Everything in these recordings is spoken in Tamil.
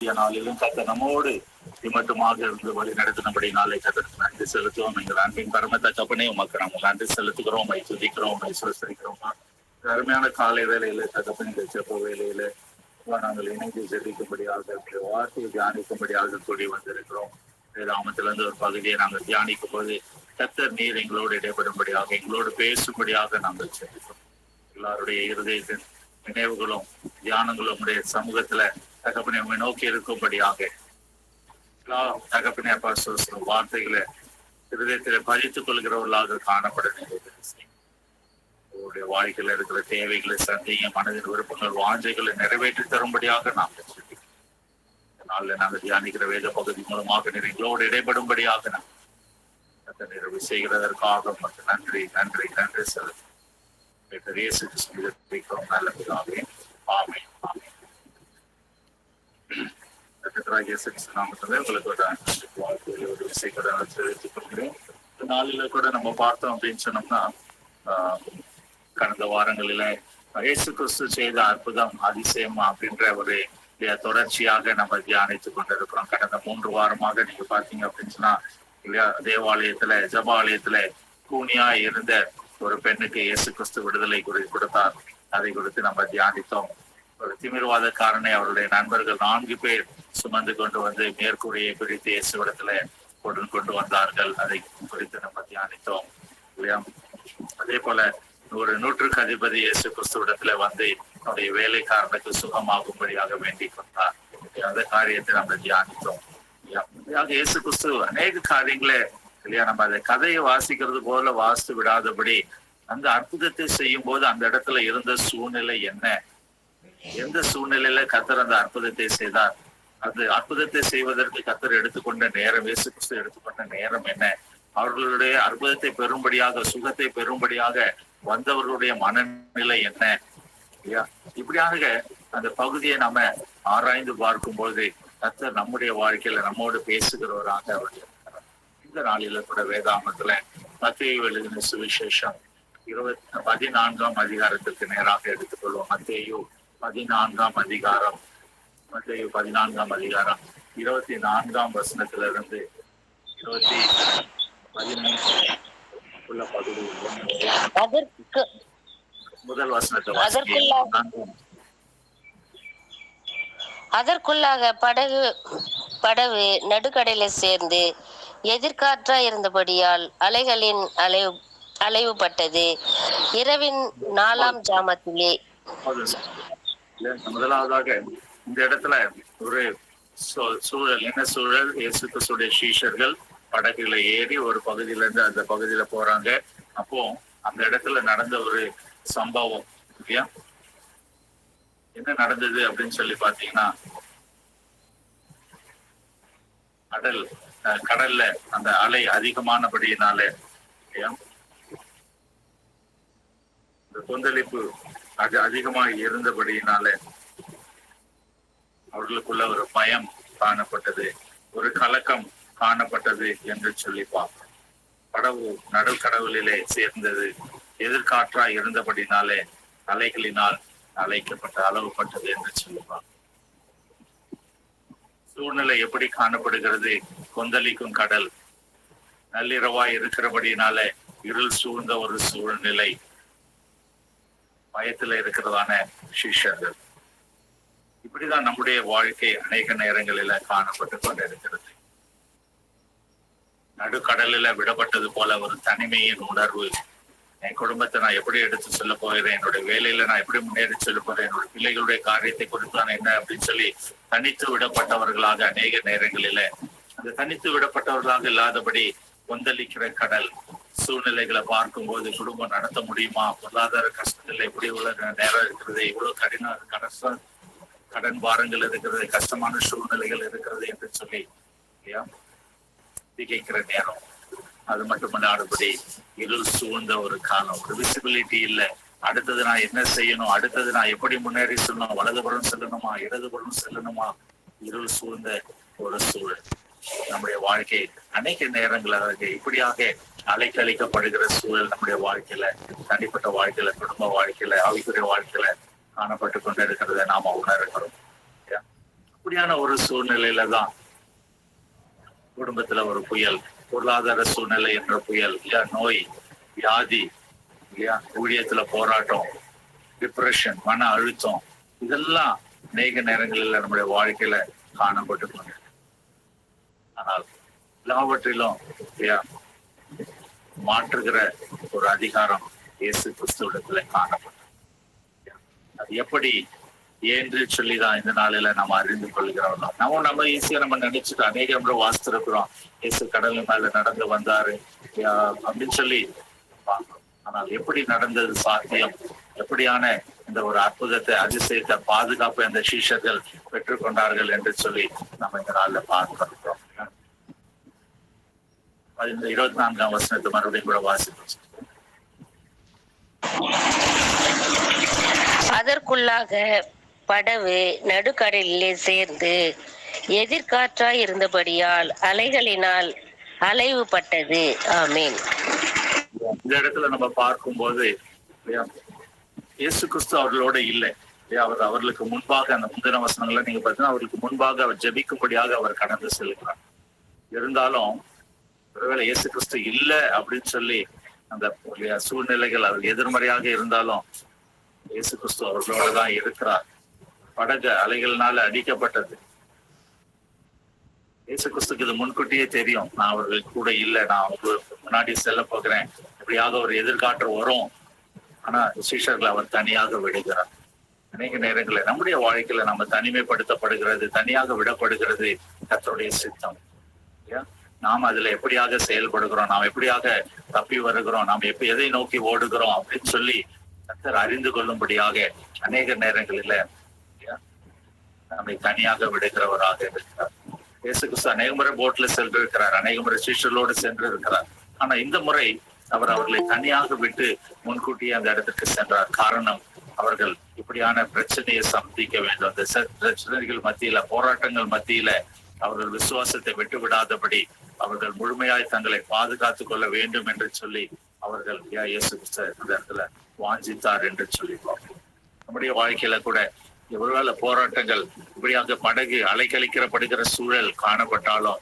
நாளிலும் கர்த்தர் நம்மோடு மட்டுமாக இருந்து வழி நடத்தினபடி நாளை கர்த்தருக்கு நன்றி செலுத்துவோம். எங்கள் அன்பின் பரம தகப்பனே உமக்கு நாங்கள் நன்றி செலுத்துகிறோம், உம்மை துதிக்கிறோம், உம்மை சுரஸ்தரிக்கிறோம். அருமையான காலை வேலையில தகப்பன் இந்த செப்ப வேலையில நாங்கள் இணைந்து ஜெபிக்கும்படியாக வார்த்தையை தியானிக்கும்படியாக கூடி வந்திருக்கிறோம். வேதாமத்திலிருந்து ஒரு பகுதியை நாங்கள் தியானிக்கும் போது கர்த்தர் நீர் எங்களோடு இடைபடும்படியாக எங்களோடு பேசும்படியாக நாங்கள் செபிக்கிறோம். எல்லாருடைய இருதயத்தின் நினைவுகளும் தியானங்களும் உடைய சமூகத்துல தகப்பனை உண்மை நோக்கி இருக்கும்படியாக எல்லா தகப்பனை அப்பா சொல்ற வார்த்தைகளை இருதயத்தில பதித்துக் கொள்கிறவர்களாக காணப்பட உங்களுடைய வாழ்க்கையில இருக்கிற தேவைகளை சந்தையும் மனதின் விருப்பங்கள் வாஞ்சைகளை நிறைவேற்றி தரும்படியாக நாங்கள் நாளில் நாங்கள் தியானிக்கிற வேத பகுதி மூலமாக எங்களோடு இடைபடும்படியாக நாங்கள் நிறைவு செய்கிறதற்காக மற்றும் நன்றி நன்றி நன்றி செலுத்தும் நல்ல பிதாவே ஆமென். நாளில கூட நம்ம பார்த்தோம் அப்படின்னு சொன்னோம்னா கடந்த வாரங்களில இயேசு கிறிஸ்து செய்த அற்புதம் அதிசயம் அப்படின்ற ஒரு தொடர்ச்சியாக நம்ம தியானித்துக் கொண்டிருக்கிறோம். கடந்த 3 வாரமாக நீங்க பாத்தீங்க அப்படின்னு சொன்னா இல்லையா, தேவாலயத்துல ஜபாலயத்துல கூனியா இருந்த ஒரு பெண்ணுக்கு இயேசு கிறிஸ்து விடுதலை கொடுத்தார். அதை குறித்து நம்ம தியானித்தோம். ஒரு திமிர்வாதக்காரனை அவருடைய நண்பர்கள் 4 பேர் சுமந்து கொண்டு வந்து மேற்கூரையை பிரித்து இயேசுவிடத்துல கொண்டு வந்தார்கள். அதை குறித்து நம்ம தியானித்தோம் இல்லையா. அதே போல ஒரு 100க்கு அதிபதி இயேசு கிறிஸ்துவிடத்துல வந்து அவருடைய வேலைக்காரனுக்கு சுகமாகும்படியாக வேண்டிக் கொண்டார். அந்த காரியத்தை நம்ம தியானித்தோம். இயேசு கிறிஸ்து அநேக காரியங்களே இல்லையா, நம்ம அந்த கதையை வாசிக்கிறது போல வாசித்து விடாதபடி அந்த அற்புதத்தை செய்யும் போது அந்த இடத்துல இருந்த சூழ்நிலை என்ன, எந்த சூழ்நிலையில கர்த்தர் அந்த அற்புதத்தை செய்தார், அந்த அற்புதத்தை செய்வதற்கு கர்த்தர் எடுத்துக்கொண்ட நேரம், இயேசு கிறிஸ்து எடுத்துக்கொண்ட நேரம் என்ன, அவர்களுடைய அற்புதத்தை பெறும்படியாக சுகத்தை பெறும்படியாக வந்தவர்களுடைய மனநிலை என்ன இல்லையா. இப்படியாக அந்த பகுதியை நாம ஆராய்ந்து பார்க்கும்போது கர்த்தர் நம்முடைய வாழ்க்கையில நம்மோடு பேசுகிறவராக அவர் இருக்கிறார். இந்த நாளில கூட வேதாகமத்துல மத்தேயு எழுதின சுவிசேஷம் 14ஆம் அதிகாரத்திற்கு நேராக எடுத்துக்கொள்வோம். மத்தேயு 14ஆம் அதிகாரம், மத்தேயு 14ஆம் அதிகாரம் 24ஆம் வசனத்திலிருந்து 15 உள்ள பகுதி முதல் வசனத்தை அதற்குள்ளாக படகு நடுக்கடலில சேர்ந்து எதிர்காற்றா இருந்தபடியால் அலைகளின் அலைவுபட்டது. இரவின் 4ஆம் ஜாமத்திலே. முதலாவதாக இந்த இடத்துல ஒரு சூழல், என்ன சூழல், இயேசு கிறிஸ்துவின் சீஷர்கள் படகுல ஏறி ஒரு பகுதியில இருந்து அந்த பகுதியில போறாங்க. அப்போ அந்த இடத்துல நடந்த ஒரு சம்பவம் இல்லையா, என்ன நடந்தது அப்படின்னு சொல்லி பாத்தீங்கன்னா, கடல்ல அந்த அலை அதிகமானபடியினால இல்லையா, இந்த கொந்தளிப்பு அதிகமாக இருந்தபடியினால அவர்களுக்குள்ள ஒரு பயம் காணப்பட்டது, ஒரு கலக்கம் காணப்பட்டது என்று சொல்லி பார்ப்போம். படகு நடுக்கடவுளிலே சேர்ந்தது, எதிர்காற்றா இருந்தபடினாலே அலைகளினால் அழைக்கப்பட்ட அளவுப்பட்டது என்று சொல்லுவாங்க. சூழ்நிலை எப்படி காணப்படுகிறது? கொந்தளிக்கும் கடல், நள்ளிரவாய் இருக்கிறபடினால இருள் சூழ்ந்த ஒரு சூழ்நிலை, பயத்துல இருக்கிறதான சிஷ்யர்கள். இப்படிதான் நம்முடைய வாழ்க்கை அநேக நேரங்களில காணப்பட்டு கொண்டிருக்கிறது. நடுக்கடலில விடப்பட்டது போல ஒரு தனிமையின் உணர்வு. என் குடும்பத்தை நான் எப்படி எடுத்து சொல்ல போகிறேன், என்னுடைய வேலையில நான் எப்படி முன்னேறி சொல்ல போறேன், என்னுடைய பிள்ளைகளுடைய காரியத்தை குறித்து நான் என்ன அப்படின்னு சொல்லி தனித்து விடப்பட்டவர்களாக அநேக நேரங்களில அந்த தனித்து விடப்பட்டவர்களாக இல்லாதபடி கொந்தளிக்கிற கடல் சூழ்நிலைகளை பார்க்கும் போது குடும்பம் நடத்த முடியுமா, பொருளாதார கஷ்டத்துல எப்படி உள்ள நேரம் இருக்கிறது, இவ்வளவு கடன் பாரங்கள் இருக்கிறது, கஷ்டமான சூழ்நிலைகள் இருக்கிறது என்று சொல்லி இல்லையா திகைக்கிற நேரம். அது மட்டுமல்லாதபடி இருள் சூழ்ந்த ஒரு காலம், ஒரு விசிபிலிட்டி இல்லை. அடுத்தது நான் என்ன செய்யணும், அடுத்தது நான் எப்படி முன்னேறி செல்லணும், வலதுபுறம் செல்லணுமா இடதுபுறம் செல்லணுமா, இருள் சூழ்ந்த ஒரு சூழல். நம்முடைய வாழ்க்கை அநேக நேரங்களாக இப்படியாக அலைக்கழிக்கப்படுகிற சூழல் நம்முடைய வாழ்க்கையில, தனிப்பட்ட வாழ்க்கையில, குடும்ப வாழ்க்கையில, ஆவிக்குரிய வாழ்க்கையில காணப்பட்டு கொண்டு இருக்கிறத நாம உணர்கிறோம். இப்படியான ஒரு சூழ்நிலையில தான் குடும்பத்துல ஒரு புயல், பொருளாதார சூழ்நிலை என்ற புயல், இல்லையா நோய், வியாதி, இல்லையா ஊழியத்துல போராட்டம், டிப்ரெஷன், மன அழுத்தம், இதெல்லாம் அநேக நேரங்களில் நம்முடைய வாழ்க்கையில காணப்பட்டு கொண்டு. ஆனால் எல்லாவற்றிலும் இல்லையா மாற்றுகிற ஒரு அதிகாரம் இயேசு கிறிஸ்துவிடத்துல காணப்படும். அது எப்படி என்று சொல்லிதான் இந்த நாளில நம்ம அறிந்து கொள்கிறோம். நம்ம ஈஸியா நம்ம நினைச்சுட்டு அநேக முறை வாசித்திருக்கிறோம், இயேசு கடல் மேல நடந்து வந்தாரு அப்படின்னு சொல்லி பார்க்கிறோம். ஆனால் எப்படி நடந்தது சாத்தியம், எப்படியான இந்த ஒரு அற்புதத்தை, அதிசயத்தை, பாதுகாப்பு அந்த சீஷர்கள் பெற்றுக்கொண்டார்கள் என்று சொல்லி நம்ம இந்த நாள்ல பார்க்கிறோம். இந்த 24ஆம் வசனத்தை மறுபடியும் கூட வாசிப்போம். அதற்குள்ளாக படகு நடுக்கடலிலே சேர்ந்து எதிர்காற்றாய் இருந்தபடியால் அலைகளினால் அலைவுபட்டது. ஆமீன். இந்த இடத்துல நம்ம பார்க்கும்போது இயேசு கிறிஸ்து அவர்களோட இல்லை. அவர் அவர்களுக்கு முன்பாக அந்த முந்தின வசனங்களை நீங்க பார்த்தீங்கன்னா அவர்களுக்கு முன்பாக அவர் ஜெபிக்கும்படியாக அவர் கடந்து செல்கிறார். இருந்தாலும் ஒருவேளை இயேசு கிறிஸ்து இல்லை அப்படின்னு சொல்லி அந்த சூழ்நிலைகள் அவர் எதிர்மறையாக இருந்தாலும் இயேசு கிறிஸ்து அவர்களோட தான் இருக்கிறார். படகு அலைகளினால அடிக்கப்பட்டது. இயேசு கிறிஸ்துக்கு இது முன்கூட்டியே தெரியும், நான் அவர்கள் கூட இல்லை, நான் அவங்களுக்கு முன்னாடி செல்ல போகிறேன், எப்படியாக ஒரு எதிர்காற்று வரும். ஆனா சீஷர்களை அவர் தனியாக விடுகிறார். அநேக நேரங்களில் நம்முடைய வாழ்க்கையில நம்ம தனிமைப்படுத்தப்படுகிறது, தனியாக விடப்படுகிறது கர்த்தருடைய சித்தம். நாம் அதுல எப்படியாக செயல்படுகிறோம், நாம் எப்படியாக தப்பி வருகிறோம், நாம் எதை நோக்கி ஓடுகிறோம் அப்படின்னு சொல்லி கர்த்தர் அறிந்து கொள்ளும்படியாக அநேக நேரங்களில நம்மை தனியாக விடுகிறவராக இருக்கிறார். இயேசு கிறிஸ்து அநேக முறை போட்ல சென்று இருக்கிறார், அநேக முறை சீஷர்களோடு சென்று இருக்கிறார். ஆனா இந்த முறை அவர் அவர்களை தனியாக விட்டு முன்கூட்டியே அந்த இடத்துக்கு சென்றார். காரணம், அவர்கள் இப்படியான பிரச்சனையை சந்திக்க வேண்டும். அந்த பிரச்சனைகள் மத்தியில, போராட்டங்கள் மத்தியில அவர்கள் விசுவாசத்தை விட்டு விடாதபடி அவர்கள் முழுமையாய் தங்களை பாதுகாத்துக் கொள்ள வேண்டும் என்று சொல்லி அவர்கள் இயேசு கிறிஸ்து இந்த இடத்துல வாஞ்சித்தார் என்று சொல்லிப்போம். நம்முடைய வாழ்க்கையில கூட ஒருவேளை போராட்டங்கள் இப்படியாக படகு அலைக்கழிக்கப்படுகிற சூழல் காணப்பட்டாலும்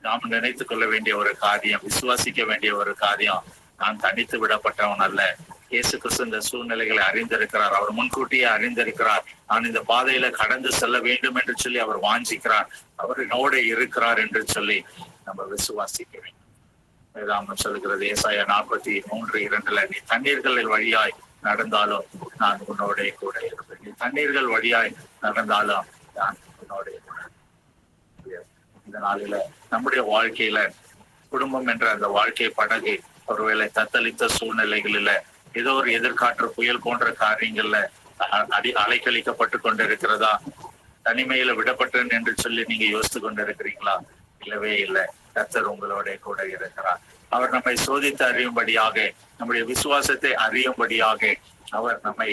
நாம் நினைத்துக் கொள்ள வேண்டிய ஒரு காரியம், விசுவாசிக்க வேண்டிய ஒரு காரியம், நான் தனித்து விடப்பட்டவன் அல்ல. இயேசு கிறிஸ்து இந்த சூழ்நிலைகளை அறிந்திருக்கிறார், அவர் முன்கூட்டியே அறிந்திருக்கிறார். நான் இந்த பாதையில கடந்து செல்ல வேண்டும் என்று சொல்லி அவர் வாஞ்சிக்கிறார், அவர் என்னோட இருக்கிறார் என்று சொல்லி நம்ம விசுவாசிக்க வேண்டும். வேதாகம் சொல்லுகிறது ஏசாயா 43:2, நீ தண்ணீர்களில் வழியாய் நடந்தாலும் நான் உன்னோட கூட இருப்பேன். நீ தண்ணீர்கள் வழியாய் நடந்தாலும் நான் உன்னோட கூட. இந்த நாளில நம்முடைய வாழ்க்கையில குடும்பம் என்ற அந்த வாழ்க்கை படகு ஒருவேளை தத்தளித்த சூழ்நிலைகளில ஏதோ ஒரு எதிர்காற்று புயல் போன்ற காரியங்கள்ல அலைக்கழிக்கப்பட்டு கொண்டிருக்கிறதா, தனிமையில விடப்பட்டேன் என்று சொல்லி நீங்க யோசித்து கொண்டிருக்கிறீங்களா? இல்லவே இல்லை. கர்த்தர் உங்களோட கூட இருக்கிறார். அவர் நம்மை சோதித்து அறியும்படியாக, நம்முடைய விசுவாசத்தை அறியும்படியாக அவர் நம்மை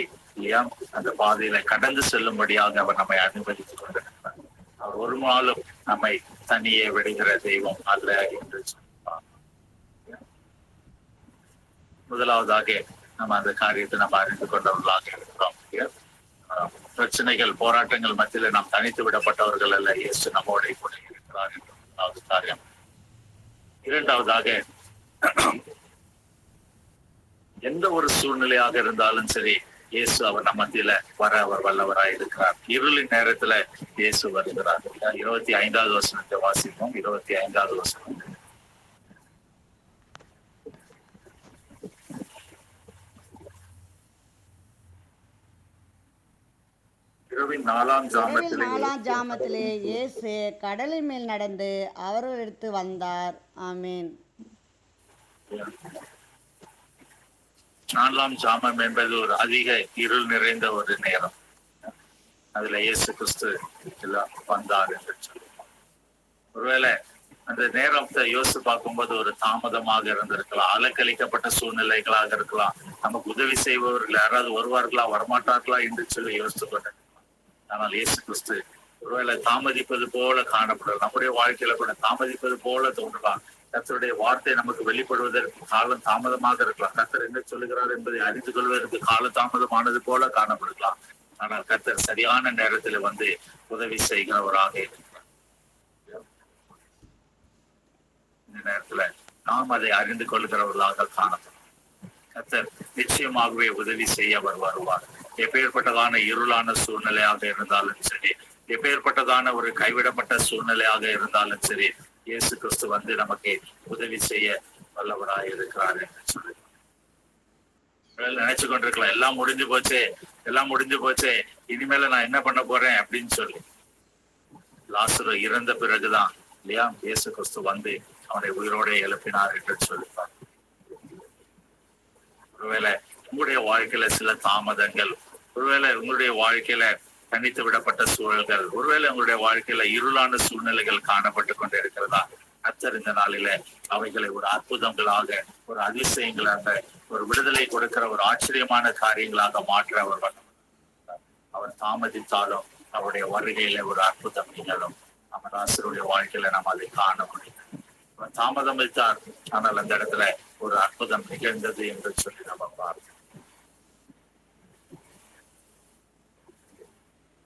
அந்த பாதையில கடந்து செல்லும்படியாக அவர் நம்மை அனுமதித்துக் கொண்டிருக்கிறார். அவர் ஒரு நாளும் நம்மை தனியே விடுகிற தெய்வம் அல்ல என்று சொல்லுவார். முதலாவதாக நம்ம அந்த காரியத்தை நம்ம அறிந்து கொண்டவர்களாக இருக்கிறோம். பிரச்சனைகள், போராட்டங்கள் மத்தியில நாம் தனித்து விடப்பட்டவர்கள் அல்ல, இயேசு நம்மோட கூட இருக்கிறார் என்று முதலாவது காரியம். இரண்டாவதாக, எந்த ஒரு சூழ்நிலையாக இருந்தாலும் சரி இயேசு அவர் நம்ம மத்தியில வர அவர் வல்லவராய் இருக்கிறார். இருளின் நேரத்துல இயேசு வருகிறார். 25வது வசனத்தை வாசிப்போம். 25வது வசனம். இரவின் 4ஆம் ஜாமத்திலே இயேசு கடலின் மேல் நடந்து அவர்களிடத்து வந்தார். ஆமீன். 4ஆம் ஜாமம் என்பது ஒரு அதிக இருள் நிறைந்த ஒரு நேரம். அதுல இயேசு கிறிஸ்து வந்தார் என்று சொல்லுவோம். ஒருவேளை அந்த நேரத்தை யோசித்து பார்க்கும்போது ஒரு தாமதமாக இருந்திருக்கலாம், அலக்கழிக்கப்பட்ட சூழ்நிலைகளாக இருக்கலாம், நமக்கு உதவி செய்பவர்கள் யாராவது வருவார்களா வரமாட்டார்களா என்று சொல்லி யோசித்து கொண்டிருக்கலாம். ஆனால் இயேசு கிறிஸ்து ஒருவேளை தாமதிப்பது போல காணப்படலாம். நம்முடைய வாழ்க்கையில கூட தாமதிப்பது போல தோன்றலாம். கர்த்தருடைய வார்த்தை நமக்கு வெளிப்படுவதற்கு காலம் தாமதமாக இருக்கலாம். கர்த்தர் என்ன சொல்லுகிறார் என்பதை அறிந்து கொள்வதற்கு கால தாமதமானது போல காணப்படலாம். ஆனால் கர்த்தர் சரியான நேரத்தில் வந்து உதவி செய்கிறவராக இருக்கிறார். இந்த நேரத்துல நாம் அதை அறிந்து கொள்கிறவர்களாக காணப்படும். கர்த்தர் நிச்சயமாகவே உதவி செய்ய அவர் வருவார். எப்பேற்பட்டதான இருளான சூழ்நிலையாக இருந்தாலும் சரி, எப்பேற்பட்டதான ஒரு கைவிடப்பட்ட சூழ்நிலையாக இருந்தாலும் சரி, இயேசு கிறிஸ்து வந்து நமக்கு உதவி செய்ய வல்லவராக இருக்கிறார் என்று சொல்லி நினைச்சு கொண்டிருக்கலாம். எல்லாம் முடிஞ்சு போச்சே, இனிமேல நான் என்ன பண்ண போறேன் அப்படின்னு சொல்லி. லாசரு இறந்த பிறகுதான் இல்லையா இயேசு கிறிஸ்து வந்து அவனை உயிரோட எழுப்பினார் என்று சொல்லிப்பார். ஒருவேளை உங்களுடைய வாழ்க்கையில சில தாமதங்கள், ஒருவேளை உங்களுடைய வாழ்க்கையில தனித்து விடப்பட்ட சூழல்கள், ஒருவேளை உங்களுடைய வாழ்க்கையில இருளான சூழ்நிலைகள் காணப்பட்டு கொண்டு இருக்கிறதா, கர்த்தர் இந்த நாளில அவைகளை ஒரு அற்புதங்களாக, ஒரு அதிசயங்களாக, ஒரு விடுதலை கொடுக்கிற ஒரு ஆச்சரியமான காரியங்களாக மாற்ற அவர் தாமதித்தாலும் அவருடைய வருகையில ஒரு அற்புதம் நிகழும். நம்ம ஆசிரியருடைய வாழ்க்கையில நம்ம அதை காண முடியும். அவர் தாமதம் வைத்தார், ஆனால் அந்த இடத்துல ஒரு அற்புதம் நிகழ்ந்தது என்று சொல்லி நம்ம பார்க்கிறோம்.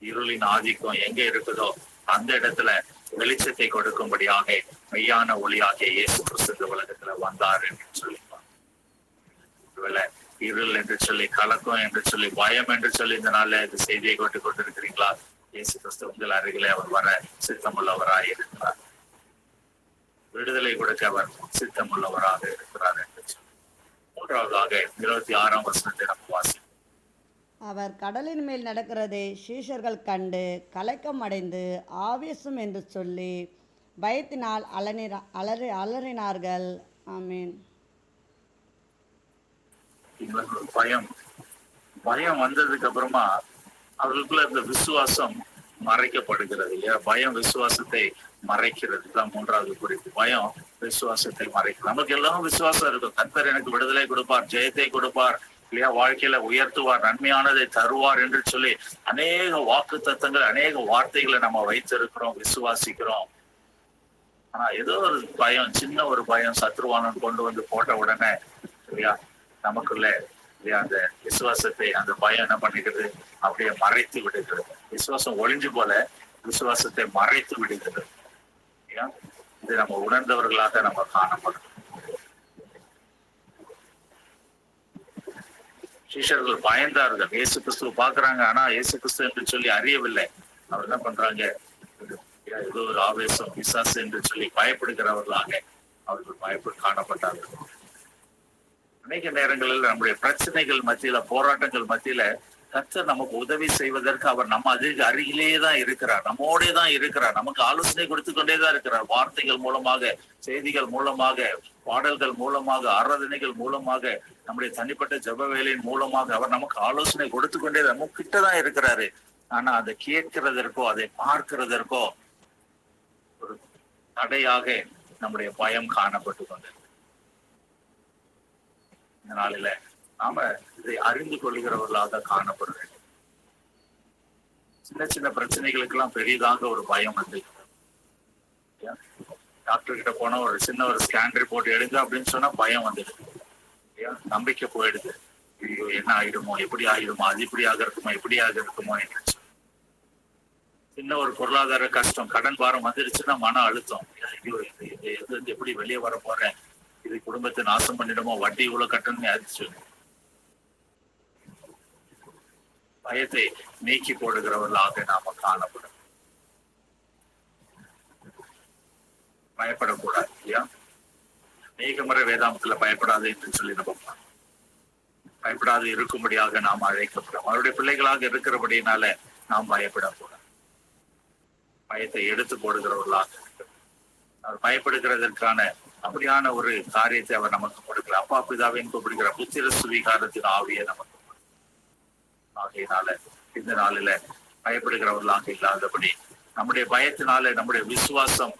இருளின் ஆதிக்கம் எங்க இருக்குதோ அந்த இடத்துல வெளிச்சத்தை கொடுக்கும்படியாக மெய்யான ஒளியாகிய இயேசு கிறிஸ்து உலகத்துல வந்தார் என்று சொல்லிப்பார். ஒருவேளை இருள் என்று சொல்லி, கலக்கம் என்று சொல்லி, பயம் என்று சொல்லி இந்த நாள்ல இந்த செய்தியை கொண்டிருக்கிறீங்களா? இயேசு கிறிஸ்து உங்கள் அருகிலே அவர் வர சித்தமுள்ளவராக இருக்கிறார். விடுதலை கொடுக்க அவர் சித்தமுள்ளவராக இருக்கிறார் என்று சொல்லி. மூன்றாவதாக 26ஆம் வசனத்தை நம்ம வாசிப்போம். அவர் கடலின் மேல் நடக்கிறதை சீஷர்கள் கண்டு கலக்கம் அடைந்து ஆவேசம் என்று சொல்லி பயத்தினால் அலறினார்கள். ஆமீன். பயம் வந்ததுக்கு அப்புறமா அவர்களுக்குள்ள இருந்த விசுவாசம் மறைக்கப்படுகிறது. பயம் விசுவாசத்தை மறைக்கிறது தான் மூன்றாவது குறிப்பு. பயம் விசுவாசத்தை மறைக்கிறது. நமக்கு எல்லாம் விசுவாசம் இருக்கும். கர்த்தர் எனக்கு விடுதலை கொடுப்பார், ஜெயத்தை கொடுப்பார், இல்லையா வாழ்க்கையில உயர்த்துவார், நன்மையானதை தருவார் என்று சொல்லி அநேக வாக்கு தத்தங்கள், அநேக வார்த்தைகளை நம்ம வைத்திருக்கிறோம், விசுவாசிக்கிறோம். ஆனா ஏதோ ஒரு பயம், சின்ன ஒரு பயம் சத்ருவானன் கொண்டு வந்து போட்ட உடனே இல்லையா நமக்குள்ள இல்லையா அந்த விசுவாசத்தை, அந்த பயம் என்ன பண்ணிக்கிறது, அப்படியே மறைத்து விடுகிறது. விசுவாசம் ஒளிஞ்சு போல விசுவாசத்தை மறைத்து விடுகிறது. இது நம்ம உணர்ந்தவர்களாக நம்ம காணப்படும். சீஷர்கள் பயந்தார்கள். இயேசு கிறிஸ்துவ பாக்குறாங்க, ஆனா இயேசு கிறிஸ்து என்று சொல்லி அறியவில்லை. அவர் என்ன பண்றாங்க, ஏதோ ஒரு ஆவேசம், பிசாசு என்று சொல்லி பயப்படுகிறவர்களாக அவர்கள் பயப்பட்டு காணப்பட்டார்கள். அநேக நேரங்களில் நம்முடைய பிரச்சனைகள் மத்தியில, போராட்டங்கள் மத்தியில கர்த்தர் நமக்கு உதவி செய்வதற்கு அவர் நம்ம அதுக்கு அருகிலேயே தான் இருக்கிறார், நம்மோடே தான் இருக்கிறார், நமக்கு ஆலோசனை கொடுத்து கொண்டே தான் இருக்கிறார். வார்த்தைகள் மூலமாக, செய்திகள் மூலமாக, பாடல்கள் மூலமாக, ஆராதனைகள் மூலமாக, நம்முடைய தனிப்பட்ட ஜெப வேலையின் மூலமாக அவர் நமக்கு ஆலோசனை கொடுத்து கொண்டே நம்ம கிட்டதான் இருக்கிறாரு. ஆனா அதை கேட்கிறதற்கோ, அதை பார்க்கிறதற்கோ ஒரு தடையாக நம்முடைய பயம் காணப்பட்டு கொண்டது. இந்த நாளில நாம இதை அறிந்து கொள்கிறவர்களாக காணப்பட வேண்டும். சின்ன சின்ன பிரச்சனைகளுக்கெல்லாம் பெரிதாக ஒரு பயம் வந்து, டாக்டர் கிட்ட போனா ஒரு சின்ன ஒரு ஸ்கேன் ரிப்போர்ட் எடுங்க அப்படின்னு சொன்னா பயம் வந்துடுது, நம்பிக்கை போயிடுது. ஐயோ என்ன ஆயிடுமோ, எப்படி ஆயிடுமோ, அது இப்படி ஆகிறதுமோ, எப்படி ஆகிறதுமோ என்று. சின்ன ஒரு பொருளாதார கஷ்டம், கடன் பாரம் வந்துருச்சுன்னா மன அழுத்தம், ஐயோ எப்படி வெளியே வர போறேன், இது குடும்பத்தை நாசம் பண்ணிடுமோ, வட்டி இவ்வளவு கட்டணும்னு ஆயிடுச்சு. பயத்தை நீக்கி போடுகிறவர்களாக நாம காணப்படும். பயப்படக்கூடாது இல்லையா? அநேக முறை வேதாந்தத்துல பயப்படாது என்று சொல்லி நம்ம பயப்படாது இருக்கும்படியாக நாம் அழைக்கப்படும். அவருடைய பிள்ளைகளாக இருக்கிறபடினால நாம் பயப்படக்கூடாது. பயத்தை எடுத்து போடுகிறவர்களாக அவர் பயப்படுகிறதற்கான அப்படியான ஒரு காரியத்தை அவர் நமக்கு கொடுக்கிறார். அப்பா பிதாவின் கூப்பிடுகிற புத்திர சுவீகாரத்தின் ஆவியை நமக்கு. ஆகையினால இந்த நாளில பயப்படுகிறவர்களாக இல்லாதபடி, நம்முடைய பயத்தினால நம்முடைய விசுவாசம்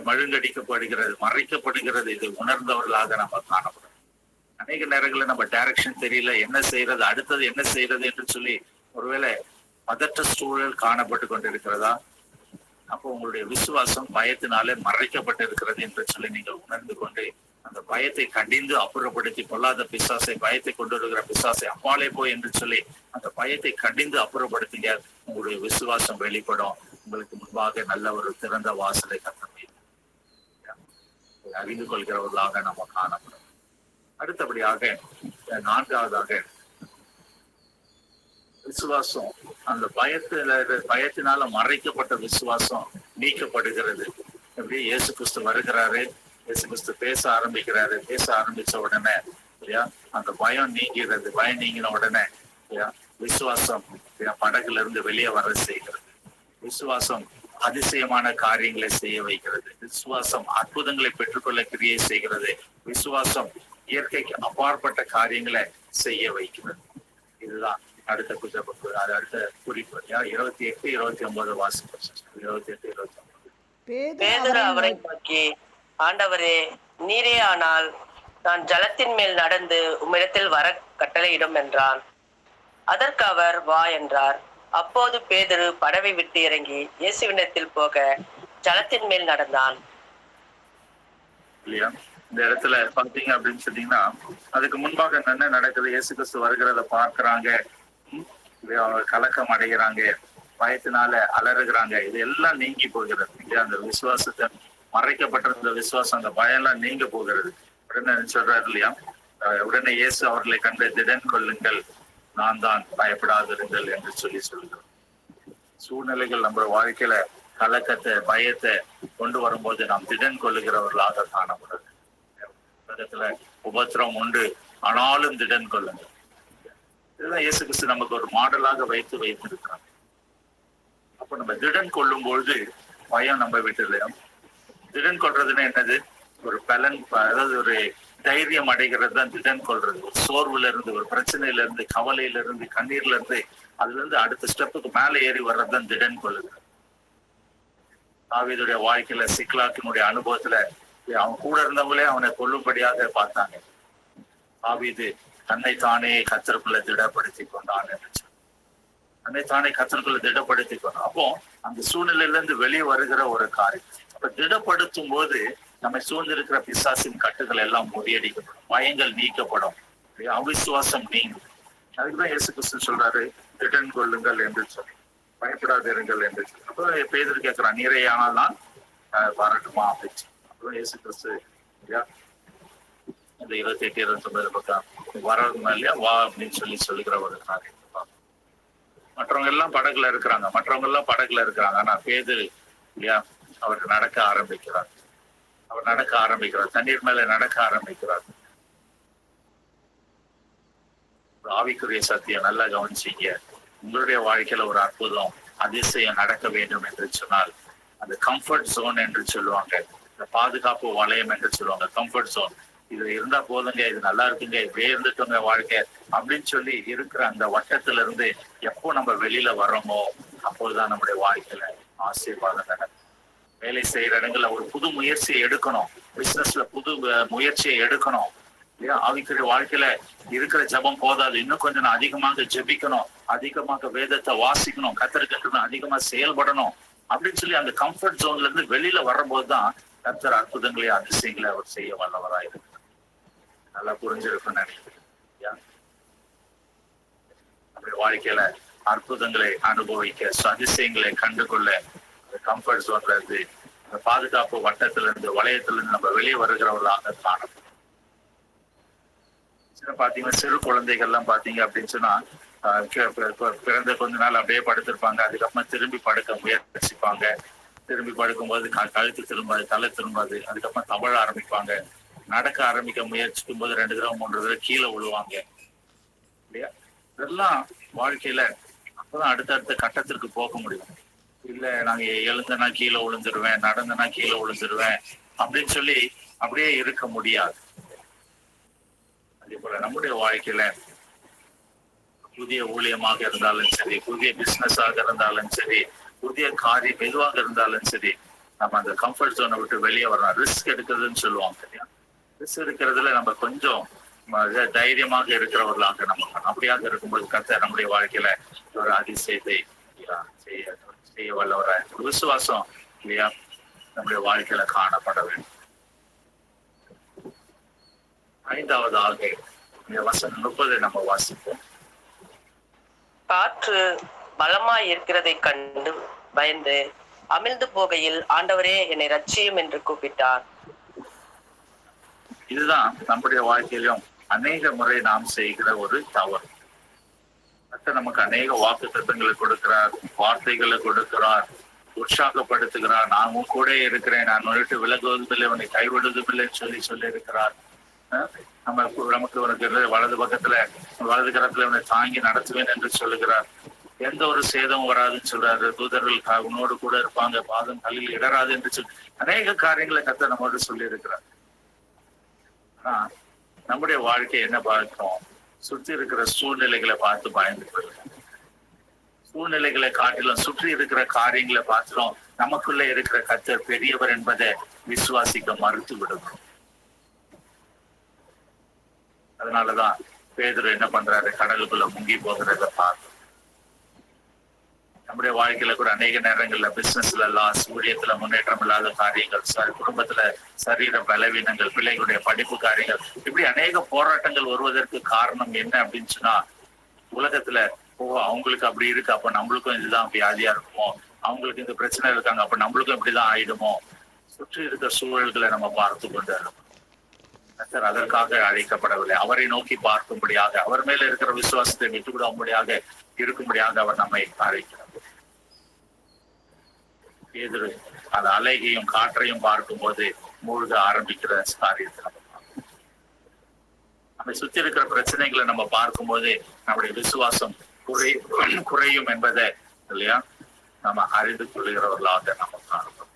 மழுங்கடிக்கப்படுகிறது, மறைக்கப்படுகிறது, இதை உணர்ந்தவர்களாக நம்ம காணப்படும். அநேக நேரங்களில் நம்ம டைரக்ஷன் தெரியல, என்ன செய்யறது, அடுத்தது என்ன செய்யறது என்று சொல்லி ஒருவேளை பதற்ற சூழல் காணப்பட்டு கொண்டிருக்கிறதா? அப்போ உங்களுடைய விசுவாசம் பயத்தினாலே மறைக்கப்பட்டிருக்கிறது என்று சொல்லி நீங்கள் உணர்ந்து கொண்டு அந்த பயத்தை கடிந்து அப்புறப்படுத்தி, பொல்லாத பிசாசை, பயத்தை கொண்டு வருகிற பிசாசை அப்பாலே போய் என்று சொல்லி அந்த பயத்தை கடிந்து அப்புறப்படுத்திங்க. உங்களுடைய விசுவாசம் வெளிப்படும். உங்களுக்கு முன்பாக நல்ல ஒரு திறந்த வாசலை கட்டணும் அறிந்து கொள்கிறவர்களாக நம்ம காணப்படும். அடுத்தபடியாக 4வதாக விசுவாசம், அந்த பயத்தினால மறைக்கப்பட்ட விசுவாசம் நீக்கப்படுகிறது. எப்படி இயேசு கிறிஸ்து வருகிறாரு, இயேசு கிறிஸ்து பேச ஆரம்பிக்கிறாரு. பேச ஆரம்பிச்ச உடனே இல்லையா அந்த பயம் நீங்கிறது. பயம் நீங்கின உடனே இல்லையா விசுவாசம் படகுல இருந்து வெளியே வர செய்கிறது. விசுவாசம் அதிசயமான காரியங்களை செய்ய வைக்கிறது. விசுவாசம் அற்புதங்களை பெற்றுக்கொள்ள கிரியை செய்கிறது. விசுவாசம் இயற்கைக்கு அப்பாற்பட்ட காரியங்களை செய்ய வைக்கிறது. இதுதான் அடுத்த குறிப்பு 28, 29 வாசிப்பு. 28, 29. பேதுரு அவரை நோக்கி, ஆண்டவரே, நீரே ஆனால் நான் ஜலத்தின் மேல் நடந்து உம்மிடத்தில் வர கட்டளையிடும் என்றான். அதற்கு அவர், வா என்றார். அப்போது பேதுரு படவை விட்டு இறங்கி இயேசுவினிடத்தில் போக ஜலத்தின் மேல் நடந்தான். இல்லையா இந்த இடத்துல பாத்தீங்க அப்படின்னு சொன்னீங்கன்னா, அதுக்கு முன்பாக என்ன நடக்குது? இயேசு கிறிஸ்து வருகிறத பார்க்கிறாங்க, கலக்கம் அடைகிறாங்க, பயத்தினால அலறுகிறாங்க. இது எல்லாம் நீங்கி போகிறது. இல்லையா அந்த விசுவாசத்தை மறைக்கப்பட்டிருந்த விசுவாசம், அந்த பயம் எல்லாம் நீங்க போகிறது. உடனே சொல்றாரு இல்லையா, உடனே இயேசு அவர்களை கண்டு, திடன் கொள்ளுங்கள், நான் தான், பயப்படாதிருங்கள் என்று சொல்லி சொல்கிறோம். சூழ்நிலைகள் நம்ம வாழ்க்கையில கலக்கத்தை, பயத்தை கொண்டு வரும்போது நாம் திடன் கொள்ளுகிறவர்களாக காணப்படுது. உலகத்துல உபத்திரம் உண்டு, ஆனாலும் திடன் கொள்ளுங்கள். இதுதான் இயேசு கிறிஸ்து நமக்கு ஒரு மாடலாக வைத்திருக்கிறாங்க. அப்ப நம்ம திடன் கொள்ளும் பொழுது பயம் நம்ம விட்டு, திடன் கொள்றதுன்னா என்னது? ஒரு பலன், அதாவது ஒரு தைரியம் அடைகிறது தான் திடன் கொள்றது. ஒரு சோர்வுல இருந்து, ஒரு பிரச்சனையில இருந்து, கவலையில இருந்து, கண்ணீர்ல இருந்து, அதுல இருந்து அடுத்த ஸ்டெப்புக்கு மேல ஏறி வர்றதுதான் திடன் கொள்ளுது. தாவீதுடைய வாழ்க்கையில சிக்லாக்கினுடைய அனுபவத்துல அவன் கூட இருந்தவங்களே அவனை கொல்லும்படியாக பார்த்தாங்க. தாவீது தன்னைத்தானே கர்த்தருக்குள்ள திடப்படுத்தி கொண்டான் என்று சொல்லி, தன்னைத்தானே கர்த்தருக்குள்ள திடப்படுத்தி கொண்டான். அப்போ அந்த சூழ்நிலையில இருந்து வெளியே வருகிற ஒரு காரியம். அப்ப திடப்படுத்தும் போது நம்மை சூழ்ந்திருக்கிற பிசாசின் கட்டுகள் எல்லாம் முறியடிக்கப்படும், பயங்கள் நீக்கப்படும், அவிசுவாசம் நீங்கும். அதுக்குதான் இயேசு கிறிஸ்து சொல்றாரு, திடன் கொள்ளுங்கள் என்று சொல்லி, பயப்படாதிருங்கள் என்று சொல்லி. அப்போ பேதுரு கேட்கிறான், நீரே ஆனால் நான் வரட்டுமா அப்படின்னு சொல்லி. அப்புறம் இயேசு கிறிஸ்து இந்த 28, 29 பக்கம் வரணுமா இல்லையா, வா அப்படின்னு சொல்லி சொல்லுகிற ஒரு காரியம். மற்றவங்க எல்லாம் படகுல இருக்கிறாங்க. ஆனா பேதுரு இல்லையா அவர் நடக்க ஆரம்பிக்கிறார். தண்ணீர் மேல நடக்க ஆரம்பிக்கிறார். ஆவிக்குரிய சத்தியம் நல்லா கவனிச்சீங்க. உங்களுடைய வாழ்க்கையில ஒரு அற்புதம், அதிசயம் நடக்க வேண்டும் என்று சொன்னால், அந்த கம்ஃபர்ட் ஜோன் என்று சொல்லுவாங்க, இந்த பாதுகாப்பு வளையம் என்று சொல்லுவாங்க. கம்ஃபர்ட் ஜோன், இது இருந்தா போதுங்க, இது நல்லா இருக்குங்க, இப்படியே இருந்துட்டோங்க வாழ்க்கை அப்படின்னு சொல்லி இருக்கிற அந்த வட்டத்துல இருந்து எப்போ நம்ம வெளியில வர்றோமோ அப்போதுதான் நம்முடைய வாழ்க்கையில ஆசீர்வாதம் நடக்கும். வேலை செய்யற இடங்கள்ல ஒரு புது முயற்சியை எடுக்கணும், பிசினஸ்ல புது முயற்சியை எடுக்கணும். ஆவிக்குரிய வாழ்க்கையில இருக்கிற ஜபம் போதாது, இன்னும் கொஞ்சம் அதிகமாக ஜெபிக்கணும், அதிகமாக வேதத்தை வாசிக்கணும், கர்த்தருக்கு அதிகமா செயல்படணும் அப்படின்னு சொல்லி அந்த கம்ஃபர்ட் ஜோன்ல இருந்து வெளியில வரும்போதுதான் கர்த்தர் அற்புதங்களே, அதிசயங்களை அவர் செய்ய வல்லவராயிருக்கு. நல்லா புரிஞ்சிருக்குன்னு நினைக்கிறேன். நம்முடைய வாழ்க்கையில அற்புதங்களை அனுபவிக்க, அதிசயங்களை கண்டுகொள்ள கம்ஃபர்ட் ஜோன்ல இருந்து, இந்த பாதுகாப்பு வட்டத்துல இருந்து, வளையத்துல இருந்து நம்ம வெளியே வருகிறவர்களாக காணப்படும். பாத்தீங்கன்னா சிறு குழந்தைகள் எல்லாம் பாத்தீங்க அப்படின்னு சொன்னா, பிறந்த கொஞ்ச நாள் அப்படியே படுத்திருப்பாங்க. அதுக்கப்புறமா திரும்பி படுக்க முயற்சிப்பாங்க. திரும்பி படுக்கும்போது கழுத்து திரும்பாது, தலை திரும்பாது. அதுக்கப்புறம் தவழ ஆரம்பிப்பாங்க. நடக்க ஆரம்பிக்க முயற்சிக்கும் போது 2 தடவை 3 தடவை கீழே விழுவாங்க இல்லையா. இதெல்லாம் வாழ்க்கையில அப்பதான் அடுத்தடுத்த கட்டத்திற்கு போக முடியும். இல்ல நாங்க எழுந்தனா கீழே விழுந்துருவேன், நடந்தனா கீழே விழுந்துருவேன் அப்படின்னு சொல்லி அப்படியே இருக்க முடியாது. அதே போல நம்முடைய வாழ்க்கையில புதிய ஊழியமாக இருந்தாலும் சரி, புதிய பிசினஸ் ஆக இருந்தாலும் சரி, புதிய காரியம் எதுவாக இருந்தாலும் சரி, நம்ம அந்த கம்ஃபர்ட் ஜோனை விட்டு வெளியே வரலாம். ரிஸ்க் எடுக்கிறதுன்னு சொல்லுவாங்க இல்லையா. ரிஸ்க் எடுக்கிறதுல நம்ம கொஞ்சம் தைரியமாக இருக்கிறவர்களாக நம்ம அப்படியாக இருக்கும்போது கர்த்தர் நம்முடைய வாழ்க்கையில ஒரு அதிசயத்தை செய்ய வல்லவராக விசுவாசம் இல்லையா நம்முடைய வாழ்க்கையில காணப்பட வேண்டும். 5வதாக இந்த வசனம் 30 நம்ம வாசிப்போம். காற்று பலமாய் இருக்கிறதை கண்டு பயந்து அமிழ்ந்து போகையில், ஆண்டவரே என்னை ரட்சியும் என்று கூப்பிட்டார். இதுதான் நம்முடைய வாழ்க்கையிலும் அநேக முறை நாம் செய்கிற ஒரு தவறு. நமக்கு அநேக வாக்கு தத்தங்களை கொடுக்கிறார், வார்த்தைகளை கொடுக்கிறார், உற்சாகப்படுத்துகிறார். நான் உன் கூட இருக்கிறேன், நான் விட்டு விலகுவதில்லை, உன்னை கைவிடுவதில்லைன்னு சொல்லி இருக்கிறார். நமக்கு உனக்கு வலது பக்கத்துல வலது கரத்துல உன்னை தாங்கி நடத்துவேன் என்று சொல்லுகிறார். எந்த ஒரு சேதமும் வராதுன்னு சொல்றாரு. தூதர்கள் உன்னோடு கூட இருப்பாங்க, பாதம் கல்லில் இடராது என்று சொல்லி அநேக காரியங்களை கர்த்தர் நம்மோடு சொல்லி இருக்கிறார். ஆனா நம்முடைய வாழ்க்கை என்ன பார்க்கிறோம்? சுற்றி இருக்கிற சூழ்நிலைகளை பார்த்து பயந்து போயிருக்கோம். சூழ்நிலைகளை காட்டிலும் சுற்றி இருக்கிற காரியங்களை பார்த்துடும் நமக்குள்ள இருக்கிற கர்த்தர் பெரியவர் என்பதை விசுவாசிக்க மறுத்து விடுகிறோம். அதனாலதான் பேதுரு என்ன பண்றாரு? கடலுக்குள்ள முங்கி போகிறத பார்த்து. நம்முடைய வாழ்க்கையில கூட அநேக நேரங்கள்ல பிசினஸ்ல எல்லாம் ஊழியத்துல முன்னேற்றம் இல்லாத காரியங்கள், குடும்பத்துல சரீர பலவீனங்கள், பிள்ளைகளுடைய படிப்பு காரியங்கள், இப்படி அநேக போராட்டங்கள் வருவதற்கு காரணம் என்ன அப்படின்னு சொன்னா, உலகத்துல அவங்களுக்கு அப்படி இருக்கு, அப்ப நம்மளுக்கும் இதுதான் வியாதியா இருக்குமோ, அவங்களுக்கு இந்த பிரச்சனை இருக்காங்க, அப்ப நம்மளுக்கும் இப்படிதான் ஆயிடுமோ. சுற்றி இருக்கிற சூழல்களை நம்ம பார்த்து கொண்டு கர்த்தர் அதற்காக அழைக்கப்படவில்லை. அவரை நோக்கி பார்க்கும்படியாக, அவர் மேல இருக்கிற விசுவாசத்தை விட்டுவிடும்படியாக இருக்கும்படியாக அவர் நம்மை அழைக்கிறார். பேதுரு அந்த அலைகையும் காற்றையும் பார்க்கும் போது மூழ்க ஆரம்பிக்கிற காரியத்தை நம்ம சுத்தி இருக்கிற பிரச்சனைகளை நம்ம பார்க்கும் போது நம்முடைய விசுவாசம் குறையும் என்பதை இல்லையா நம்ம அறிந்து கொள்கிறவர்களாக நம்ம காணணும்.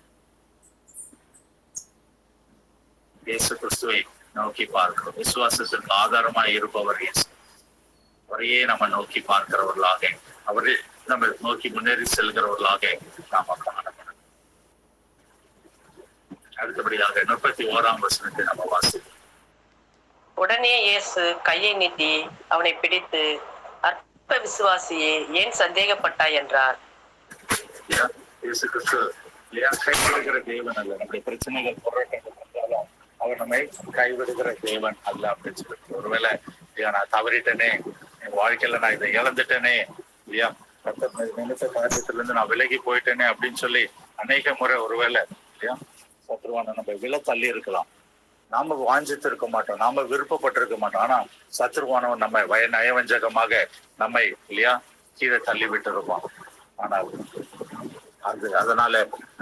இயேசு கிறிஸ்துவை நோக்கி பார்க்கிறோம். விசுவாசத்திற்கு ஆதாரமாய் இருப்பவர் இயேசு. அவரையே நம்ம நோக்கி பார்க்கிறவர்களாக, அவரே நம்ம நோக்கி முன்னேறி செல்கிறவர்களாக நாம காணப்படும். அடுத்தபடியாக 31ஆம் வசனத்தை நம்ம வாசிப்போம். உடனே இயேசு கையை நீட்டி அவனை பிடித்து, அற்ப விசுவாசியே, ஏன் சந்தேகப்பட்டாய் என்றார். இயேசு கிறிஸ்து கைவிடுகிற தேவன் அல்ல. நம்முடைய பிரச்சனைகள் போராட்டங்கள் வந்தாலும் அவர் நம்மை கைவிடுகிற தேவன் அல்ல அப்படின்னு சொல்லிட்டு, ஒருவேளை நான் தவறிட்டேனே, என் வாழ்க்கையில நான் இதை இழந்துட்டேனே, இல்லையா நினைத்த காரியத்துல இருந்து நான் விலகி போயிட்டேனே அப்படின்னு சொல்லி அநேக முறை ஒருவேளை இல்லையா சத்ருவான நம்ம விலை தள்ளி இருக்கலாம். நாம வாஞ்சித்து இருக்க மாட்டோம், நாம விருப்பப்பட்டிருக்க மாட்டோம். ஆனா சத்ருவானவன் நம்ம நயவஞ்சகமாக நம்மை இல்லையா கீழே தள்ளி விட்டு இருப்போம். ஆனால் அதனால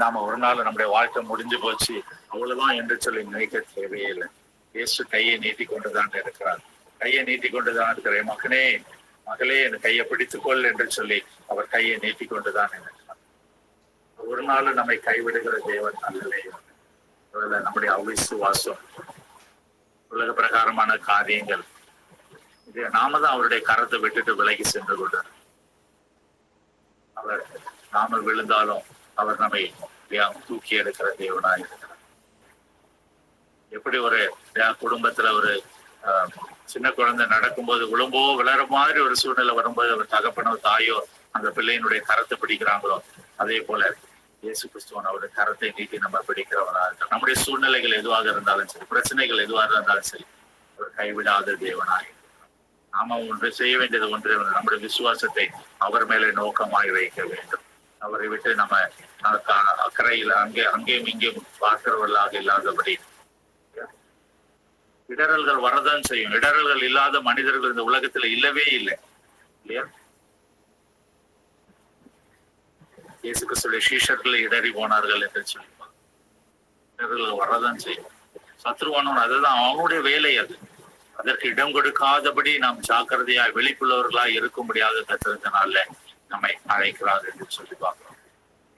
நாம ஒரு நாள் நம்முடைய வாழ்க்கை முடிஞ்சு போச்சு அவ்வளவுதான் என்று சொல்லி நினைக்க தேவையே இல்லை. இயேசு கையை நீட்டி கொண்டுதான் இருக்கிறார். கையை நீட்டி கொண்டுதான் இருக்கிற மகனே, மகளே, என் கையை பிடித்துக்கொள் என்று சொல்லி அவர் கையை நீட்டி கொண்டுதான் இருக்கிறார். ஒரு நாள் நம்மை கைவிடுகிற தேவன் அல்லவே. நம்முடைய அவிசுவாசம், உலக பிரகாரமான காரியங்கள், இது நாம தான் அவருடைய கரத்தை விட்டுட்டு விலகி சென்று கொண்டார். அவர் நாம விழுந்தாலும் அவர் நம்மை தூக்கி எடுக்கிற தேவனாய் இருக்கிறார். எப்படி ஒரு குடும்பத்துல ஒரு சின்ன குழந்தை நடக்கும்போது விழும்போ விளற மாதிரி ஒரு சூழ்நிலை வரும்போது அவர் தகப்பனோ தாயோ அந்த பிள்ளையினுடைய கரத்தை பிடிக்கிறாங்களோ, அதே போல இயேசு கிறிஸ்துவன் அவருடைய கரத்தை நீட்டி நம்ம பிடிக்கிறவராக இருக்கிறார். நம்முடைய சூழ்நிலைகள் எதுவாக இருந்தாலும் சரி, பிரச்சனைகள் எதுவாக இருந்தாலும் சரி, அவர் கைவிடாத தேவனாய். நாம ஒன்று செய்ய வேண்டியது ஒன்று, நம்முடைய விசுவாசத்தை அவர் மேலே நோக்கமாய் வைக்க வேண்டும். அவரை விட்டு நம்ம அக்கறையில் அங்கேயும் இங்கேயும் பார்க்கிறவர்களாக இல்லாதபடி. இடரல்கள் வரதான் செய்யும். இடரல்கள் இல்லாத மனிதர்கள் இந்த உலகத்துல இல்லவே இல்லை, இல்லையா? இயேசு கிறிஸ்துடைய சீஷர்கள் இடறி போனார்கள் என்று சொல்லிப்பாங்க. இடரல்கள் வரதான் செய்யும். சத்ருவானவன் அதுதான் அவனுடைய வேலை. அதற்கு இடம் கொடுக்காதபடி நாம் ஜாக்கிரதையாய் விழிப்புள்ளவர்களாய் இருக்கும்படியாக கத்திருந்தனால நம்மை அழைக்கிறார் என்று சொல்லி பார்க்கிறோம்.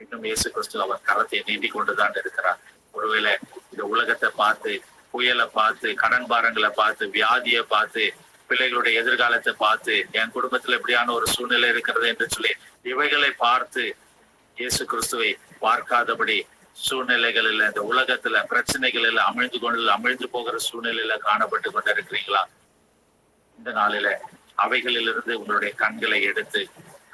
இன்னும் இயேசு கிறிஸ்து அவர் கரத்தை நீட்டி கொண்டுதான் இருக்கிறார். ஒருவேளை இந்த உலகத்தை பார்த்து, புயலை பார்த்து, கடன் பாரங்களை பார்த்து, வியாதியை பார்த்து, பிள்ளைகளுடைய எதிர்காலத்தை பார்த்து, என் குடும்பத்துல எப்படியான ஒரு சூழ்நிலை இருக்கிறது என்று சொல்லி இவைகளை பார்த்து இயேசு கிறிஸ்துவை பார்க்காதபடி சூழ்நிலைகளில், இந்த உலகத்துல பிரச்சனைகளில் அமிழ்ந்து போகிற சூழ்நிலையில காணப்பட்டு கொண்டிருக்கிறீங்களா? இந்த நாளில அவைகளிலிருந்து உங்களுடைய கண்களை எடுத்து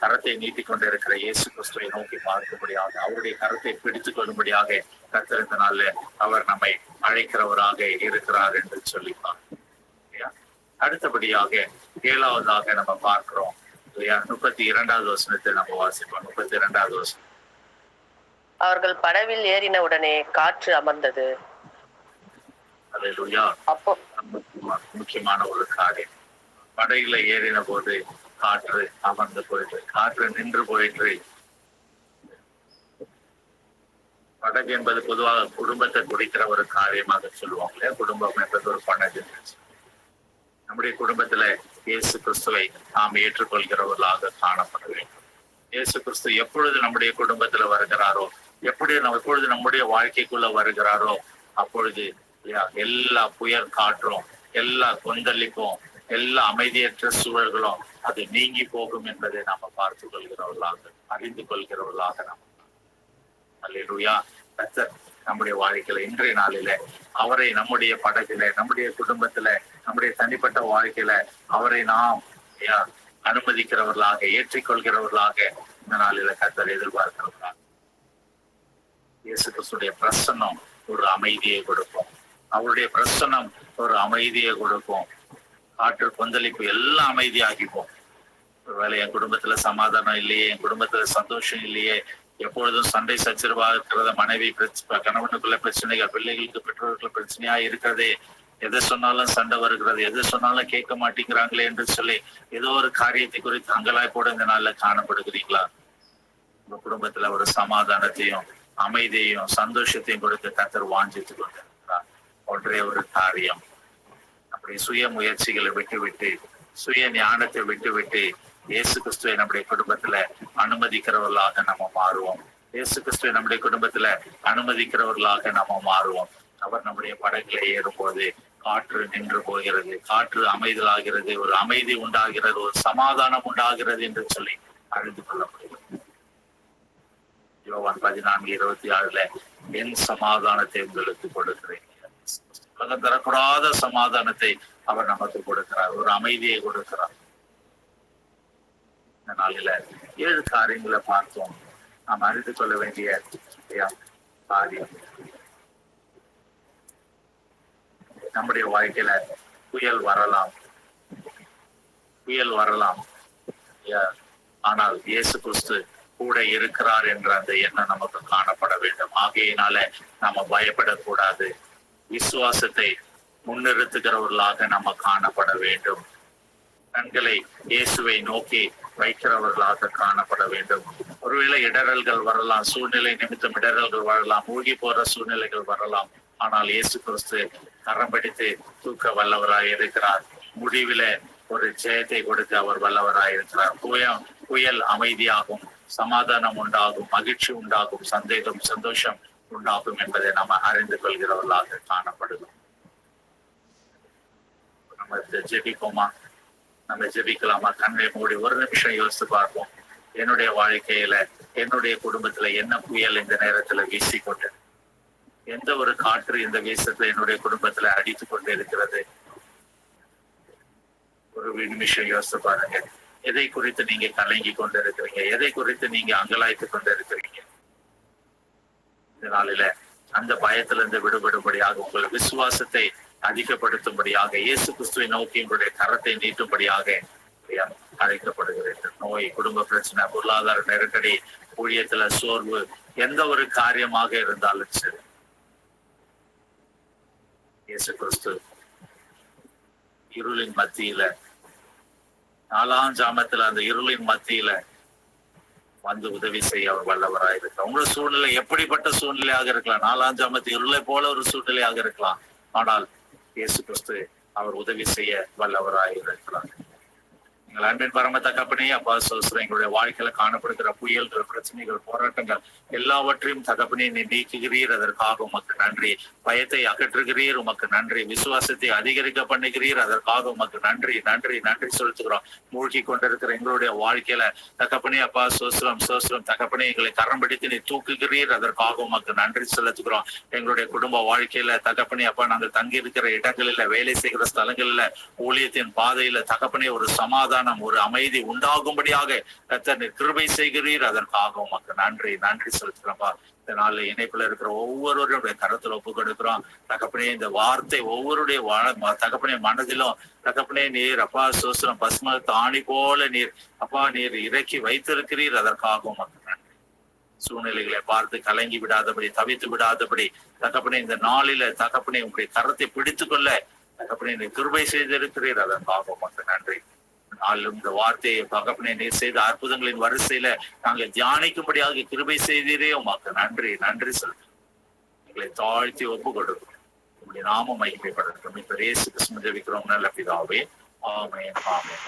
கரத்தை நீட்டி கொண்டிருக்கிற இயேசு கிறிஸ்துவை நோக்கி பார்க்கும்படியாக, அவருடைய கரத்தை பிடித்துக் கொள்ளும்படியாக கர்த்தர் இந்த நாளில் அவர் நம்மை அழைக்கிறவராக இருக்கிறார் என்று சொல்லிப்பார். அடுத்தபடியாக 7வதாக நம்ம பார்க்கிறோம் இல்லையா? 32வது வசனத்தை நம்ம வாசிப்போம். 32வது வசனம். அவர்கள் படவில் ஏறின உடனே காற்று அமர்ந்தது. அல்லேலூயா. அப்போ முக்கியமான ஒரு காரியம். படகுல ஏறின போது காற்று அமர்ந்து போயிட்டு, காற்று நின்று போயிற்று. படகு என்பது பொதுவாக குடும்பத்தை குறிக்கிற ஒரு காரியமாக சொல்லுவாங்க இல்லையா? குடும்பம் என்பது ஒரு படகு. நம்முடைய குடும்பத்துல இயேசு கிறிஸ்துவை நாம் ஏற்றுக்கொள்கிறவர்களாக காணப்பட வேண்டும். இயேசு கிறிஸ்து எப்பொழுது நம்முடைய குடும்பத்துல வருகிறாரோ, எப்பொழுது நம்முடைய வாழ்க்கைக்குள்ள வருகிறாரோ, அப்பொழுது எல்லா புயல் காற்றும், எல்லா கொந்தளிப்பும், எல்லா அமைதியற்ற சூழல்களும் அது நீங்கி போகும் என்பதை நாம பார்த்து கொள்கிறவர்களாக, அறிந்து கொள்கிறவர்களாக நாம். அல்லேலூயா. கர்த்தர் நம்முடைய வாழ்க்கையில இன்றைய நாளில அவரை நம்முடைய படகில, நம்முடைய குடும்பத்துல, நம்முடைய தனிப்பட்ட வாழ்க்கையில அவரை நாம் அனுமதிக்கிறவர்களாக, ஏற்றிக்கொள்கிறவர்களாக இந்த நாளில கர்த்தர் எதிர்பார்க்கிறவர்களாக. இயேசு கிறிஸ்துடைய பிரசன்னம் ஒரு அமைதியை கொடுக்கும். அவருடைய பிரசன்னம் ஒரு அமைதியை கொடுக்கும். காற்று கொந்தளிப்பு எல்லாம் அமைதியாகிப்போம். ஒருவேளை என் குடும்பத்துல சமாதானம் இல்லையே, என் குடும்பத்துல சந்தோஷம் இல்லையே, எப்பொழுதும் சண்டை சச்சரவா இருக்கிறத, மனைவி கணவனுக்குள்ள பிரச்சனைகள், பிள்ளைகளுக்கு பெற்றோர்களுக்கு பிரச்சனையா இருக்கிறதே, எதை சொன்னாலும் சண்டை வருகிறது, எதை சொன்னாலும் கேட்க மாட்டேங்கிறாங்களே என்று சொல்லி ஏதோ ஒரு காரியத்தை குறித்து அங்கலாய்ப்போட இந்த நாள்ல காணப்படுகிறீங்களா? உங்க குடும்பத்துல ஒரு சமாதானத்தையும் அமைதியையும் சந்தோஷத்தையும் கொடுத்து கர்த்தர் வாஞ்சித்து கொண்டிருக்கிறார். ஒன்றே ஒரு காரியம், நம்முடைய சுய முயற்சிகளை விட்டுவிட்டு, சுய ஞானத்தை விட்டுவிட்டு இயேசு கிறிஸ்துவை நம்முடைய குடும்பத்துல அனுமதிக்கிறவர்களாக நம்ம மாறுவோம். இயேசு கிறிஸ்துவை நம்முடைய குடும்பத்துல அனுமதிக்கிறவர்களாக நம்ம மாறுவோம். அவர் நம்முடைய படகுல ஏறும்போது காற்று நின்று போகிறது, காற்று அமைதலாகிறது, ஒரு அமைதி உண்டாகிறது, ஒரு சமாதானம் உண்டாகிறது என்று சொல்லி அறிந்து கொள்ள முடியும். யோவான் 14:26 என் சமாதானத்தை உங்களுக்கு கொடுக்கிறேன். உலகம் தரக்கூடாத சமாதானத்தை அவர் நமக்கு கொடுக்கிறார், ஒரு அமைதியை கொடுக்கிறார். இந்த நாளில 7 காரியங்களை பார்த்தோம். நாம் அறிந்து கொள்ள வேண்டிய காரியம், நம்முடைய வாழ்க்கையில புயல் வரலாம், ஆனால் இயேசு கிறிஸ்து கூட இருக்கிறார் என்ற அந்த எண்ணம் நமக்கு காணப்பட வேண்டும். ஆகையினால நாம பயப்படக்கூடாது. விசுவாசத்தை முன்னிறுத்துகிறவர்களாக நம்ம காணப்பட வேண்டும். கண்களை இயேசுவை நோக்கி வைக்கிறவர்களாக காணப்பட வேண்டும். ஒருவேளை இடரல்கள் வரலாம், சூழ்நிலை நிமித்தம் இடரல்கள் வரலாம், மூழ்கி போற சூழ்நிலைகள் வரலாம். ஆனால் இயேசு கிறிஸ்து கரம் பிடித்து தூக்க வல்லவராய் இருக்கிறார். முடிவில ஒரு ஜெயத்தை கொடுத்து அவர் வல்லவராய் இருக்கிறார். புயல் அமைதியாகும், சமாதானம் உண்டாகும், மகிழ்ச்சி உண்டாகும், சந்தோஷம் உண்டாகும் என்பதை நம்ம அறிந்து கொள்கிறவர்களாக காணப்படுகிறோம். நம்ம ஜெபிப்போமா? நம்ம ஜெபிக்கலாமா? கண்ணை மூடி ஒரு நிமிஷம் யோசித்து பார்ப்போம். என்னுடைய வாழ்க்கையில, என்னுடைய குடும்பத்துல என்ன புயல் இந்த நேரத்துல வீசிக்கொண்டு, எந்த ஒரு காற்று இந்த வீசத்துல என்னுடைய குடும்பத்துல அடித்து கொண்டு இருக்கிறது? ஒரு நிமிஷம் யோசித்து பாருங்க. எதை குறித்து நீங்க கலங்கி கொண்டு இருக்கிறீங்க? எதை குறித்து நீங்க அங்கலாய்த்து கொண்டு இருக்கிறீங்க? இந்த நாளில அந்த பயத்துல இருந்து விடுபடும்படியாக, உங்கள் விசுவாசத்தை அதிகப்படுத்தும்படியாக, இயேசு கிறிஸ்துவை நோக்கி உங்களுடைய கரத்தை நீட்டும்படியாக அழைக்கப்படுகிறது. நோய், குடும்ப பிரச்சனை, பொருளாதார நெருக்கடி, ஊழியத்துல சோர்வு, எந்த ஒரு காரியமாக இருந்தாலும் சரி, இயேசு கிறிஸ்து இருளின் மத்தியில, 4ஆம் ஜாமத்துல அந்த இருளின் மத்தியில வந்து உதவி செய்ய அவர் வல்லவராக இருக்கலாம். உங்களோட சூழ்நிலை எப்படிப்பட்ட சூழ்நிலையாக இருக்கலாம், 4ஆம் ஜாமத்து இருளை போல ஒரு சூழ்நிலையாக இருக்கலாம். ஆனால் இயேசு கிறிஸ்து அவர் உதவி செய்ய வல்லவராக இருக்கிறார். எங்கள் அன்பின் பரம தகப்பனே, அப்பா சொல்றேன், எங்களுடைய வாழ்க்கையில காணப்படுகிற புயல்கள், பிரச்சனைகள், போராட்டங்கள் எல்லாவற்றையும் தகப்பனே நீ நீக்குகிறீர், அதற்காக உமக்கு நன்றி. பயத்தை அகற்றுகிறீர், உமக்கு நன்றி. விசுவாசத்தை அதிகரிக்க பண்ணுகிறீர், அதற்காக உமக்கு நன்றி நன்றி நன்றி செலுத்துகிறோம். மூழ்கி கொண்டிருக்கிற எங்களுடைய வாழ்க்கையில தகப்பனே அப்பா சோஸ்திரம் தகப்பனே, எங்களை கரம் பிடித்து நீ தூக்குகிறீர், அதற்காக உமக்கு நன்றி செலுத்துகிறோம். எங்களுடைய குடும்ப வாழ்க்கையில தகப்பனே அப்பா, நாங்கள் தங்கி இருக்கிற இடங்களில, வேலை செய்கிற ஸ்தலங்களில, ஊழியத்தின் பாதையில தகப்பனே ஒரு சமாதான சமாதானம், ஒரு அமைதி உண்டாகும்படியாக கர்த்தர் நீர் கிருபை செய்கிறீர். அதற்காக உமக்கு நன்றி நன்றி செலுத்துறப்பா. இந்த நாள்ல இணைப்புல இருக்கிற ஒவ்வொருவருடைய கருத்துல ஒப்பு கொடுக்கிறோம் தகப்பனே. இந்த வார்த்தை ஒவ்வொருடைய தகப்பனே மனதிலும் தகப்பனே நீர் அப்பா சோசனம் பஸ்ம தாணி போல நீர் அப்பா நீர் இறக்கி வைத்திருக்கிறீர். அதற்காக உமக்கு நன்றி. சூழ்நிலைகளை பார்த்து கலங்கி விடாதபடி, தவித்து விடாதபடி தகப்பனே இந்த நாளில தகப்பனே உங்களுடைய கரத்தை பிடித்துக் கொள்ள தகப்பனே நீர் கிருபை செய்திருக்கிறீர். அதற்காக உமக்கு நன்றி. நாளும் இந்த வார்த்தையை தகப்பனே நீர் செய்த அற்புதங்களின் வரிசையில நாங்கள் தியானிக்கும்படியாக கிருபை செய்தீரே. உமக்கு நன்றி நன்றி சொல்றோம். எங்களை தாழ்த்தி ஒப்பு கொடுக்கிறோம். உங்களுடைய நாம மகிமைப்படட்டும். இப்ப இயேசு கிறிஸ்து ஜெபிக்கிறோம் நல்ல பிதாவே. ஆமென் ஆமென்.